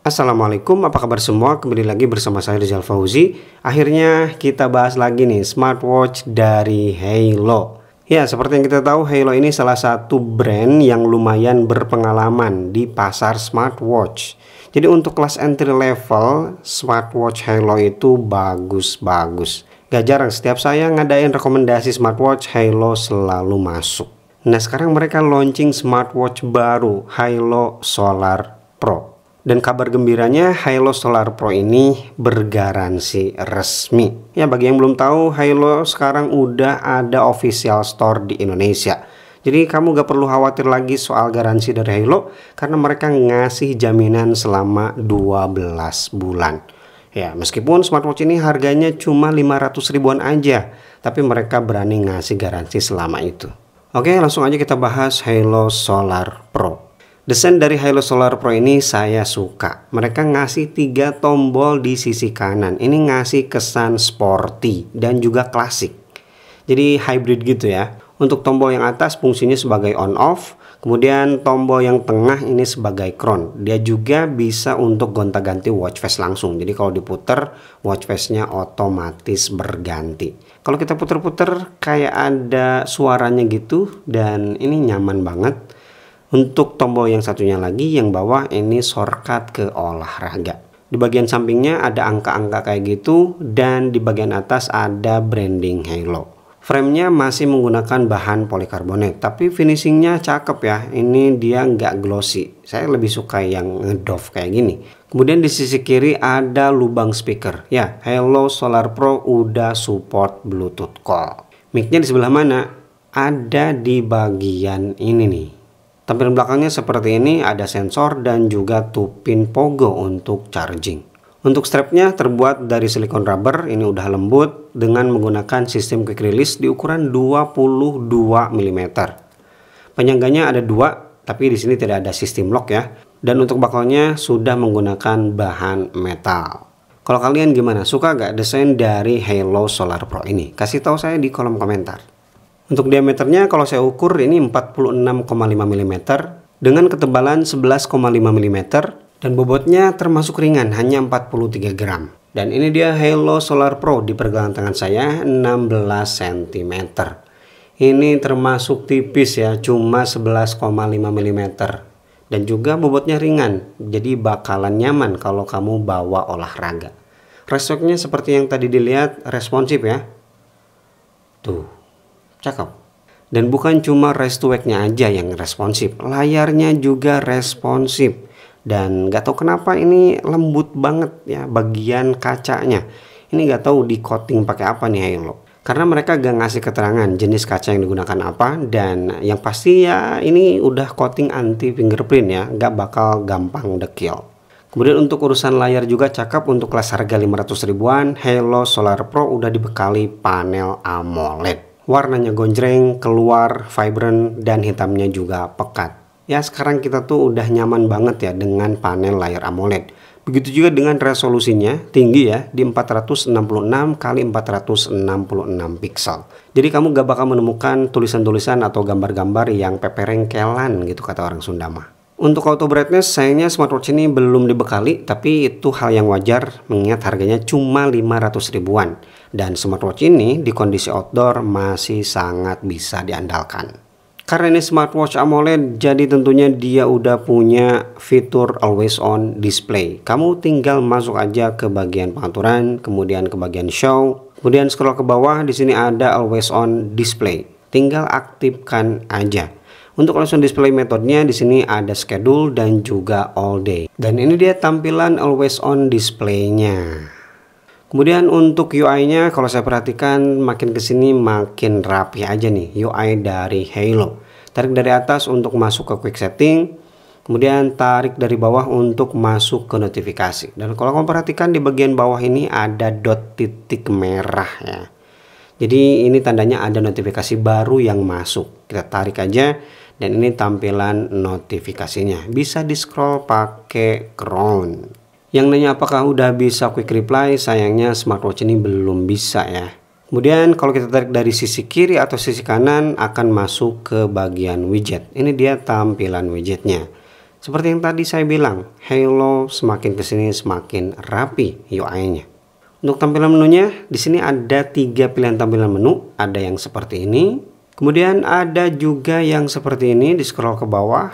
Assalamualaikum, apa kabar semua? Kembali lagi bersama saya Rizal Fauzi. Akhirnya kita bahas lagi nih smartwatch dari Halo. Ya, seperti yang kita tahu, Halo ini salah satu brand yang lumayan berpengalaman di pasar smartwatch. Jadi untuk kelas entry level, smartwatch Halo itu bagus-bagus. Gak jarang setiap saya ngadain rekomendasi smartwatch, Halo selalu masuk. Nah, sekarang mereka launching smartwatch baru, Halo Solar Pro. Dan kabar gembiranya, Halo Solar Pro ini bergaransi resmi. Ya, bagi yang belum tahu, Halo sekarang udah ada official store di Indonesia. Jadi kamu gak perlu khawatir lagi soal garansi dari Halo, karena mereka ngasih jaminan selama 12 bulan. Ya, meskipun smartwatch ini harganya cuma 500 ribuan aja, tapi mereka berani ngasih garansi selama itu. Oke, langsung aja kita bahas Halo Solar Pro. Desain dari Halo Solar Pro ini saya suka. Mereka ngasih 3 tombol di sisi kanan. Ini ngasih kesan sporty dan juga klasik. Jadi hybrid gitu ya. Untuk tombol yang atas fungsinya sebagai on off. Kemudian tombol yang tengah ini sebagai crown. Dia juga bisa untuk gonta-ganti watch face langsung. Jadi kalau diputer, watch face-nya otomatis berganti. Kalau kita puter-puter kayak ada suaranya gitu. Dan ini nyaman banget. Untuk tombol yang satunya lagi yang bawah ini shortcut ke olahraga. Di bagian sampingnya ada angka-angka kayak gitu dan di bagian atas ada branding Halo. Framenya masih menggunakan bahan polikarbonat tapi finishingnya cakep ya. Ini dia nggak glossy. Saya lebih suka yang ngedoff kayak gini. Kemudian di sisi kiri ada lubang speaker. Ya, Halo Solar Pro udah support Bluetooth call. Mic-nya di sebelah mana? Ada di bagian ini nih. Tampilan belakangnya seperti ini, ada sensor dan juga 2 pin pogo untuk charging. Untuk strapnya terbuat dari silikon rubber, ini udah lembut dengan menggunakan sistem quick release di ukuran 22 mm. Penyangganya ada 2, tapi di sini tidak ada sistem lock ya. Dan untuk bakalnya sudah menggunakan bahan metal. Kalau kalian gimana? Suka gak desain dari Halo Solar Pro ini? Kasih tahu saya di kolom komentar. Untuk diameternya kalau saya ukur ini 46,5 mm dengan ketebalan 11,5 mm dan bobotnya termasuk ringan hanya 43 gram. Dan ini dia Halo Solar Pro di pergelangan tangan saya 16 cm. Ini termasuk tipis ya, cuma 11,5 mm dan juga bobotnya ringan. Jadi bakalan nyaman kalau kamu bawa olahraga. Wristwatch-nya seperti yang tadi dilihat responsif ya. Tuh. Cakep. Dan bukan cuma wristwatch-nya aja yang responsif, layarnya juga responsif. Dan gak tahu kenapa ini lembut banget ya bagian kacanya. Ini gak tahu di coating pakai apa nih Halo. Karena mereka gak ngasih keterangan jenis kaca yang digunakan apa. Dan yang pasti ya ini udah coating anti fingerprint ya, gak bakal gampang dekil. Kemudian untuk urusan layar juga cakep. Untuk kelas harga 500 ribuan, Halo Solar Pro udah dibekali panel AMOLED. Warnanya gonjreng, keluar, vibrant, dan hitamnya juga pekat. Ya sekarang kita tuh udah nyaman banget ya dengan panel layar AMOLED. Begitu juga dengan resolusinya, tinggi ya, di 466 x 466 pixel. Jadi kamu gak bakal menemukan tulisan-tulisan atau gambar-gambar yang peperengkelan gitu kata orang Sunda mah. Untuk auto brightness sayangnya smartwatch ini belum dibekali, tapi itu hal yang wajar mengingat harganya cuma 500 ribuan. Dan smartwatch ini di kondisi outdoor masih sangat bisa diandalkan. Karena ini smartwatch AMOLED, jadi tentunya dia udah punya fitur always on display. Kamu tinggal masuk aja ke bagian pengaturan, kemudian ke bagian show, kemudian scroll ke bawah, di sini ada always on display. Tinggal aktifkan aja. Untuk always on display metodenya di sini ada schedule dan juga all day. Dan ini dia tampilan always on display-nya. Kemudian untuk UI-nya kalau saya perhatikan makin kesini makin rapi aja nih UI dari Halo. Tarik dari atas untuk masuk ke quick setting. Kemudian tarik dari bawah untuk masuk ke notifikasi. Dan kalau kamu perhatikan di bagian bawah ini ada dot titik merah ya. Jadi ini tandanya ada notifikasi baru yang masuk. Kita tarik aja dan ini tampilan notifikasinya. Bisa di scroll pakai crown. Yang nanya apakah udah bisa quick reply, sayangnya smartwatch ini belum bisa ya. Kemudian kalau kita tarik dari sisi kiri atau sisi kanan akan masuk ke bagian widget. Ini dia tampilan widgetnya. Seperti yang tadi saya bilang, Halo semakin kesini semakin rapi UI-nya. Untuk tampilan menunya, di sini ada 3 pilihan tampilan menu. Ada yang seperti ini, kemudian ada juga yang seperti ini di scroll ke bawah,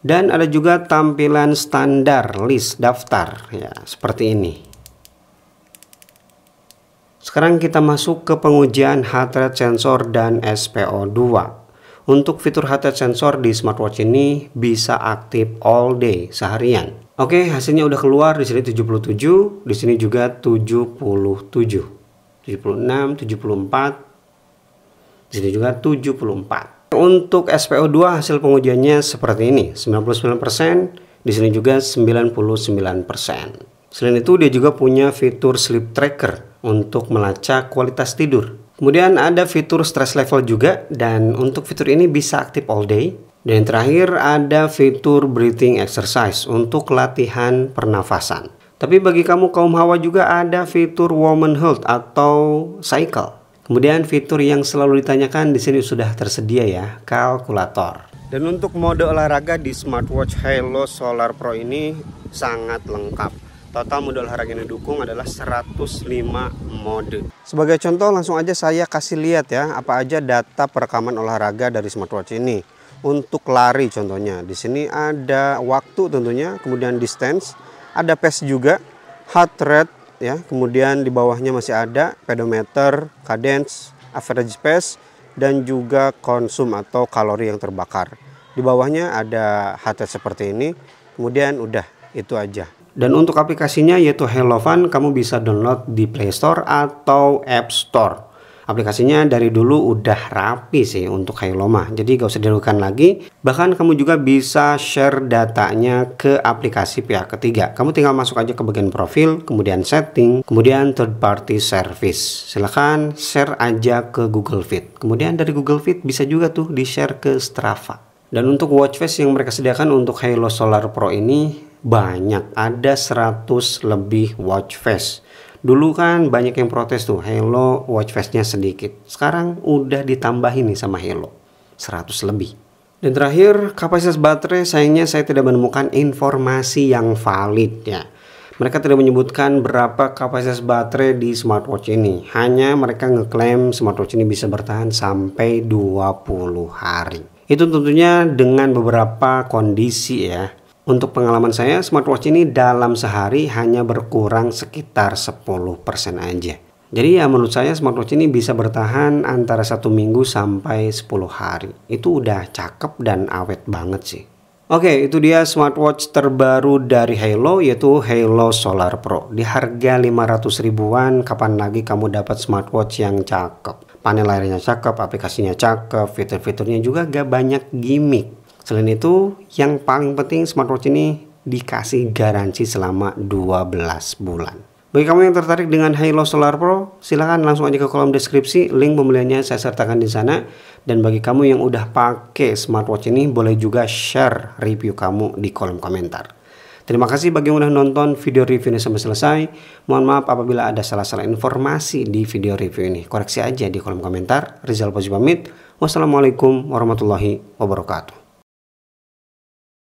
dan ada juga tampilan standar list daftar ya seperti ini. Sekarang kita masuk ke pengujian heart rate sensor dan SPO2. Untuk fitur heart rate sensor di smartwatch ini bisa aktif all day, seharian. Oke, hasilnya udah keluar. Di sini 77, di sini juga 77, 76, 74, di sini juga 74. Untuk SPO2 hasil pengujiannya seperti ini, 99%, di sini juga 99%. Selain itu dia juga punya fitur sleep tracker untuk melacak kualitas tidur. Kemudian ada fitur stress level juga, dan untuk fitur ini bisa aktif all day. Dan yang terakhir ada fitur breathing exercise untuk latihan pernafasan. Tapi bagi kamu kaum hawa juga ada fitur woman health atau cycle. Kemudian fitur yang selalu ditanyakan di sini sudah tersedia ya, kalkulator. Dan untuk mode olahraga di smartwatch Halo Solar Pro ini sangat lengkap. Total mode olahraga yang didukung adalah 105 mode. Sebagai contoh langsung aja saya kasih lihat ya apa aja data perekaman olahraga dari smartwatch ini. Untuk lari contohnya, di sini ada waktu tentunya, kemudian distance, ada pace juga, heart rate ya, kemudian di bawahnya masih ada pedometer, cadence, average pace, dan juga konsum atau kalori yang terbakar. Di bawahnya ada heart rate seperti ini, kemudian udah itu aja. Dan untuk aplikasinya yaitu Halo Fun, kamu bisa download di Play Store atau App Store. Aplikasinya dari dulu udah rapi sih untuk Halo mah, jadi gak usah diragukan lagi. Bahkan kamu juga bisa share datanya ke aplikasi pihak ketiga. Kamu tinggal masuk aja ke bagian profil, kemudian setting, kemudian third party service. Silahkan share aja ke Google Fit. Kemudian dari Google Fit bisa juga tuh di share ke Strava. Dan untuk watch face yang mereka sediakan untuk Halo Solar Pro ini banyak, ada 100 lebih watch face. Dulu kan banyak yang protes tuh Halo watch face-nya sedikit. Sekarang udah ditambahin nih sama Halo 100 lebih. Dan terakhir, kapasitas baterai, sayangnya saya tidak menemukan informasi yang valid ya. Mereka tidak menyebutkan berapa kapasitas baterai di smartwatch ini. Hanya mereka ngeklaim smartwatch ini bisa bertahan sampai 20 hari. Itu tentunya dengan beberapa kondisi ya. Untuk pengalaman saya, smartwatch ini dalam sehari hanya berkurang sekitar 10% aja. Jadi ya menurut saya smartwatch ini bisa bertahan antara 1 minggu sampai 10 hari. Itu udah cakep dan awet banget sih. Oke, itu dia smartwatch terbaru dari Halo, yaitu Halo Solar Pro. Di harga 500 ribuan, kapan lagi kamu dapat smartwatch yang cakep. Panel layarnya cakep, aplikasinya cakep, fitur-fiturnya juga gak banyak gimmick. Selain itu, yang paling penting smartwatch ini dikasih garansi selama 12 bulan. Bagi kamu yang tertarik dengan Halo Solar Pro, silahkan langsung aja ke kolom deskripsi, link pembeliannya saya sertakan di sana. Dan bagi kamu yang udah pakai smartwatch ini, boleh juga share review kamu di kolom komentar. Terima kasih bagi yang udah nonton video review ini sampai selesai. Mohon maaf apabila ada salah-salah informasi di video review ini. Koreksi aja di kolom komentar. Rizal Fauzi pamit. Wassalamualaikum warahmatullahi wabarakatuh.